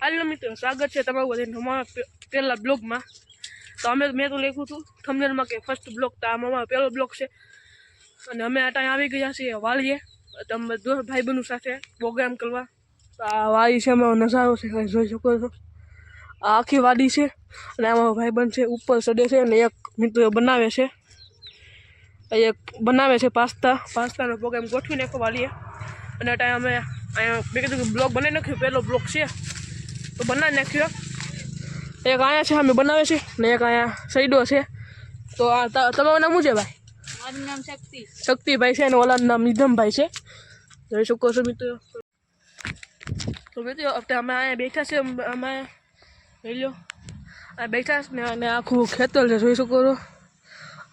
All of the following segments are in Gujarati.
હાલો મિત્રો, સ્વાગત છે તમારું બધાનું અમારા પહેલા બ્લોગમાં. તો મેં તો લખ્યું હતું થંબનેલમાં કે ફર્સ્ટ બ્લોગ, તો આમાં અમારો પહેલો બ્લોગ છે. અને અમે આ ટાઈમ આવી ગયા છીએ વાલીએ, તમે ભાઈબંધો સાથે પ્રોગ્રામ કરવા. તો આ વાડી છે, અમારો નજારો છે, જોઈ શકો છો. આ આખી વાડી છે અને અમારો ભાઈબંધ છે, ઉપર ચડે છે અને એક મિત્ર બનાવે છે. એક બનાવે છે પાસ્તાનો પ્રોગ્રામ ગોઠવી નાખો વાલીએ. અને આ ટાઈમ અમે અહીંયા મેં કીધું કે બ્લોગ બનાવી નાખ્યો, પહેલો બ્લોગ છે તો બનાવી નાખ્યો. એક અહીંયા છે અમે બનાવે છે ને એક અહીંયા સઈડો છે. તો આ તમારું નામ શું છે ભાઈ? મારું નામ શક્તિભાઈ છે અને ઓલાનું નામ નિધમભાઈ છે. જોઈ શકો છો મિત્રો. તો મિત્રો અમે અહીંયા બેઠા છે, અમે જોઈ લો આ બેઠા છે ને, અને આખું ખેતર છે, જોઈ શકો છો.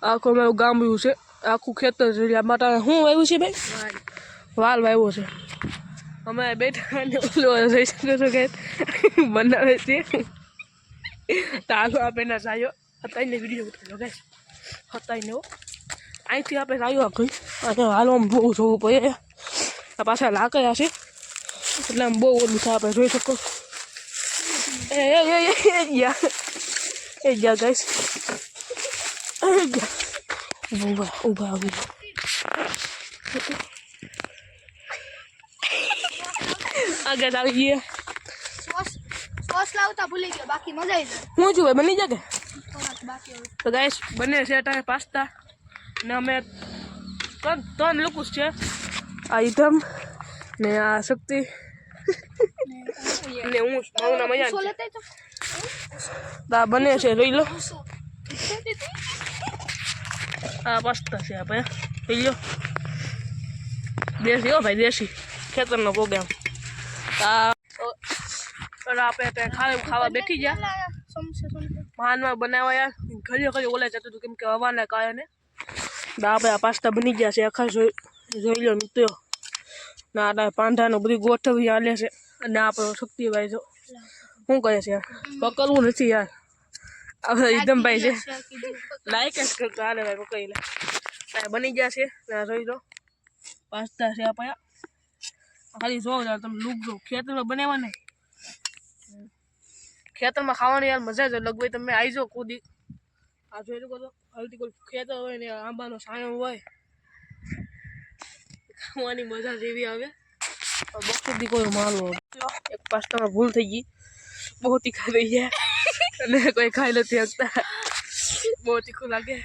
આખું અમારું ગામડું છે, આખું ખેતર છે. આ માટે શું વાવ્યું છે ભાઈ? વાલ વાવ્યો છે. અમે બેઠા અને ઓલો જોઈ શકો છો કે બનાવે છે. તો હાલો આપણે ના જાય હતાઈને વિડીયો ઉતાર્યો ગાઈસ, હતાઈને અહીંથી આપણે આવ્યો આખી અને હાલો આમ બહુ જોવું પડે. આ પાછા લાકડા છે એટલે આમ બહુ ઓલું છે, આપણે જોઈ શકો. એ ગયા ગાઈસ, ઊભા આવી આગળ આવી ગઈએ. સોસ લાવતા ભૂલી ગયો, બાકી મજા આવી જાય. હું છું ભાઈ, બની જાય કે? બાકી તો ગાઈસ બને છે અટાણે પાસ્તા ને અમે ત્રણ લોકો જ છે. આ ઈધમ ને આ શક્તિ ને હું, મારું નામ અહીંયા છે. આ બને છે, જોઈ લો. આ પાસ્તા છે આપણે, જોઈ લો. દેશી હો ભાઈ, દેશી ખેતરનો પ્રોગ્રામ. આપણે ખાવા બેઠી ગયા. માનમાં બનાવ્યા ઘડી ઓલા જતું હતું કેમ કે હવાના કારણે. આપણે આ પાસ્તા બની ગયા છે આખા, જોઈ લો મિત્રો. ના આ પાંડાનું બધી ગોઠવી હાલે છે. અને આપણો શક્તિભાઈ જો શું કરે છે યાર, પકડવું નથી યાર. આપણે ઈધમભાઈ છે, લાઈક જ કરતો હાલે ભાઈ, પકડી લે. બની ગયા છે જોઈ લો, પાસ્તા છે આપણે. ખાલી જો તમે લુક જો, ખેતરમાં બનાવવા નહીં, ખેતરમાં ખાવાની યાર મજા જ અલગ હોય. તમે આવી જાઓ કુદી, આ જોઈ શકો છો. હલ્દી કોઈ ખેતર હોય ને આંબાનો છાંયો હોય, ખાવાની મજા જેવી આવે. બખૂદી કોઈ માલો. એક પાસ્તામાં ભૂલ થઈ ગઈ, બહુ તીખા થઈ ગયા અને કોઈ ખાઈ નથી શકતા, બહુ તીખું લાગે.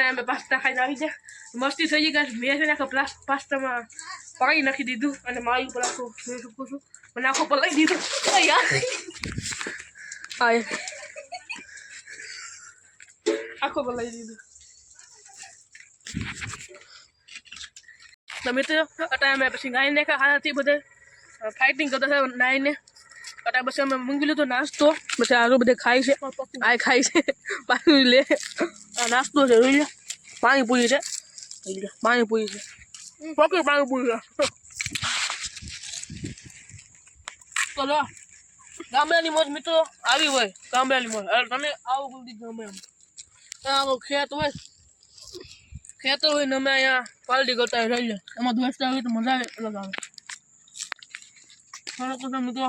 અમે પાસ્તા ખાઈને આવી જાય, મસ્તી થઈ ગઈ ગાઈસ. મેં છે ને આખો પાસ્તામાં પાણી નાખી દીધું અને મારી ઉપર આખું જોઈ શકું છું, મને આખો પલાઈ દીધું. આખો પલાઈ દીધું. તો મિત્રો અટાણે અમે પછી ગાઈને ખાનાથી બધે ફાઇટિંગ કરતા હતા નાઈને. અટાણે પછી અમે મંગી લીધો નાસ્તો, પછી આરો બધે ખાય છે. આ ખાય છે પાણી લે. આ નાસ્તો છે, જોઈ લે. પાણીપુરી છે, પાણીપુરી છે, પકડી પાણીપુરી છે. ચલો ગામડાની મોજ મિત્રો આવી હોય, ગામડાની મોજ. તમે આવો બધી ગમે એમ આવો ખેત હોય, ખેતર હોય ને અમે અહીંયા પાલટી કરતા રહી લે. એમાં દોસ્તા હોય તો મજા આવે, અલગ આવે. મિત્રો